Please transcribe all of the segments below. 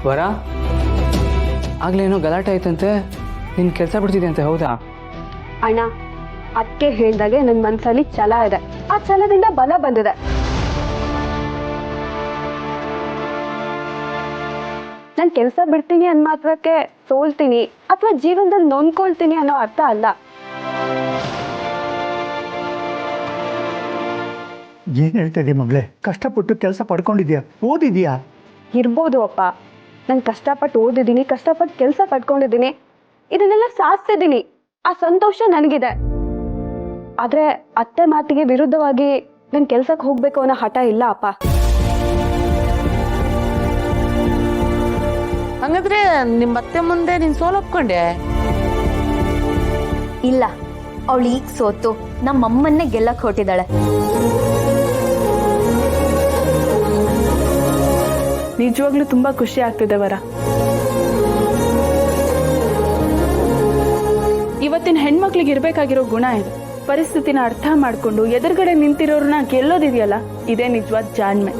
ವರ ಆಗ್ಲೇನೋ ಗಲಾಟೆ ಆಯ್ತಂತೆ, ನಿನ್ ಕೆಲಸ ಬಿಡ್ತಿದೆ ಅಂತೆ, ಹೌದಾ? ಅಣ್ಣ, ಅದಕ್ಕೆ ಹೇಳ್ದಾಗೆ ನನ್ನ ಮನಸ್ಸಲ್ಲಿ ಛಲ ಇದೆ. ಆ ಛಲದಿಂದ ಬಲ ಬಂದಿದೆ. ನಾನು ಕೆಲಸ ಬಿಡ್ತೀನಿ ಅಂದ ಮಾತ್ರಕ್ಕೆ ಸೋಲ್ತೀನಿ ಅಥವಾ ಜೀವನದಲ್ಲಿ ನೊಂದ್ಕೊಳ್ತೀನಿ ಅನ್ನೋ ಅರ್ಥ ಅಲ್ಲ. ಏನ್ ಹೇಳ್ತಾ ಇದೀಯ ಮಗಳೇ? ಕಷ್ಟಪಟ್ಟು ಕೆಲಸ ಪಡ್ಕೊಂಡಿದ್ಯಾ, ಓದಿದ್ಯಾ? ಇರ್ಬೋದು ಅಪ್ಪ, ನಾನು ಕಷ್ಟಪಟ್ಟು ಓದಿದ್ದೀನಿ, ಕಷ್ಟಪಟ್ಟು ಕೆಲಸ ಪಡ್ಕೊಂಡಿದ್ದೀನಿ, ಇದನ್ನೆಲ್ಲ ಸಾಧಿಸಿದ್ದೀನಿ. ಆ ಸಂತೋಷ ನನಗಿದೆ. ಆದ್ರೆ ಅತ್ತೆ ಮಾತಿಗೆ ವಿರುದ್ಧವಾಗಿ ನಾನು ಕೆಲ್ಸಕ್ಕೆ ಹೋಗ್ಬೇಕು ಅನ್ನೋ ಹಠ ಇಲ್ಲ ಅಪ್ಪ. ಹಂಗಾದ್ರೆ ನಿಮ್ಮ ಅತ್ತೆ ಮುಂದೆ ನೀನ್ ಸೋಲೊಪ್ಕೊಂಡೆ? ಇಲ್ಲ, ಅವಳು ಈಗ ಸೋತು ನಮ್ಮಮ್ಮನ್ನೇ ಗೆಲ್ಲಕ್ ಹೊಟ್ಟಿದ್ದಾಳೆ. ನಿಜವಾಗ್ಲೂ ತುಂಬಾ ಖುಷಿ ಆಗ್ತಿದೆ ವರ. ಇವತ್ತಿನ ಹೆಣ್ಮಕ್ಳಿಗೆ ಇರ್ಬೇಕಾಗಿರೋ ಗುಣ ಇದು. ಪರಿಸ್ಥಿತಿನ ಅರ್ಥ ಮಾಡ್ಕೊಂಡು ಎದುರುಗಡೆ ನಿಂತಿರೋರ್ನ ಗೆಲ್ಲೋದಿದೆಯಲ್ಲ, ಇದೇ ನಿಜವಾದ ಜಾಣ್ಮೆ.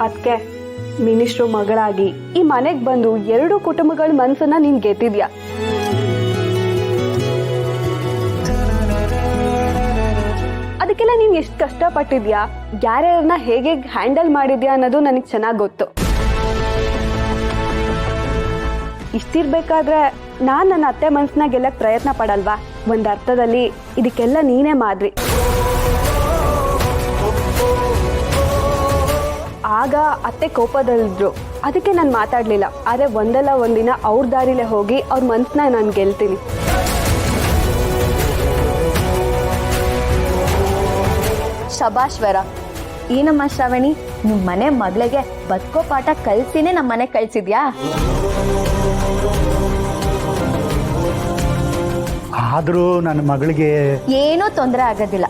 ಅದಕ್ಕೆ ಮಿನಿಸ್ಟ್ರು ಮಗಳಾಗಿ ಈ ಮನೆಗ್ ಬಂದು 2 ಕುಟುಂಬಗಳ ಮನ್ಸನ್ನ ನೀನ್ ಗೆದ್ದಿದ್ಯಾ. ಅದಕ್ಕೆಲ್ಲ ನೀನ್ ಎಷ್ಟು ಕಷ್ಟಪಟ್ಟಿದ್ಯಾ, ಯಾರ್ಯಾರನ್ನ ಹೇಗೆ ಹ್ಯಾಂಡಲ್ ಮಾಡಿದ್ಯಾ ಅನ್ನೋದು ನನಗೆ ಚೆನ್ನಾಗಿ ಗೊತ್ತು. ಇಷ್ಟಿರ್ಬೇಕಾದ್ರೆ ನಾನ್ ನನ್ನ ಅತ್ತೆ ಮನ್ಸನ್ನ ಗೆಲ್ಲಕ್ ಪ್ರಯತ್ನ ಪಡಲ್ವಾ? ಒಂದ್ ಅರ್ಥದಲ್ಲಿ ಇದಕ್ಕೆಲ್ಲ ನೀನೇ ಮಾದ್ರಿ. ಆಗ ಅತ್ತೆ ಕೋಪದಲ್ಲಿದ್ರು, ಅದಕ್ಕೆ ನಾನು ಮಾತಾಡ್ಲಿಲ್ಲ. ಆದ್ರೆ ಒಂದಲ್ಲ ಒಂದಿನ ಅವ್ರ ದಾರಿಲೇ ಹೋಗಿ ಅವ್ರ ಮನ್ಸನ್ನ ನಾನು ಗೆಲ್ತೀನಿ. ಶಬಾಶ್ವರ. ಏನಮ್ಮ ಶ್ರಾವಣಿ, ನಿಮ್ ಮನೆ ಮಗಳಿಗೆ ಬದುಕೋ ಪಾಠ ಕಲ್ಸಿನೇ ನಮ್ಮ ಮನೆ ಕಳ್ಸಿದ್ಯಾ? ಆದ್ರೂ ನನ್ನ ಮಗಳಿಗೆ ಏನೂ ತೊಂದರೆ ಆಗೋದಿಲ್ಲ.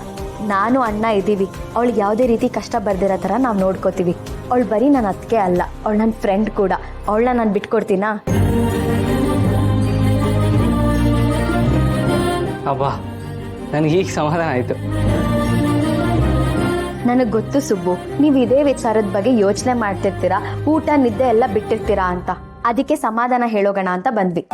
ನಾನು ಅಣ್ಣ ಇದ್ದೀವಿ. ಅವಳಿಗೆ ಯಾವುದೇ ರೀತಿ ಕಷ್ಟ ಬರ್ದಿರೋ ಥರ ನಾವು ನೋಡ್ಕೋತೀವಿ. ಅವಳು ಬರೀ ನನ್ನ ಅತ್ತಿಗೆ ಅಲ್ಲ, ಅವಳು ನನ್ನ ಫ್ರೆಂಡ್ ಕೂಡ. ಅವಳನ್ನ ನಾನು ಬಿಟ್ಕೊಡ್ತೀನಾ? ಅಬ್ಬಾ, ನನಗೆ ಈಗ ಸಮಾಧಾನ ಆಯ್ತು. ನನಗೆ ಗೊತ್ತು ಸುಬ್ಬು, ನೀವು ಇದೇ ವಿಚಾರದ ಬಗ್ಗೆ ಯೋಚನೆ ಮಾಡ್ತಿರ್ತೀರಾ, ಊಟ ನಿದ್ದೆ ಎಲ್ಲ ಬಿಟ್ಟಿರ್ತೀರಾ ಅಂತ. ಅದಕ್ಕೆ ಸಮಾಧಾನ ಹೇಳೋಗೋಣ ಅಂತ ಬಂದ್ವಿ.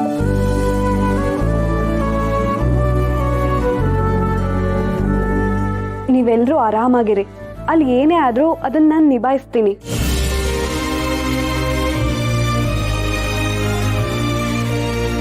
ನೀವೆಲ್ಲರೂ ಆರಾಮಾಗಿರಿ. ಅಲ್ಲಿ ಏನೇ ಆದ್ರೂ ಅದನ್ನ ನಾನು ನಿಭಾಯಿಸ್ತೀನಿ.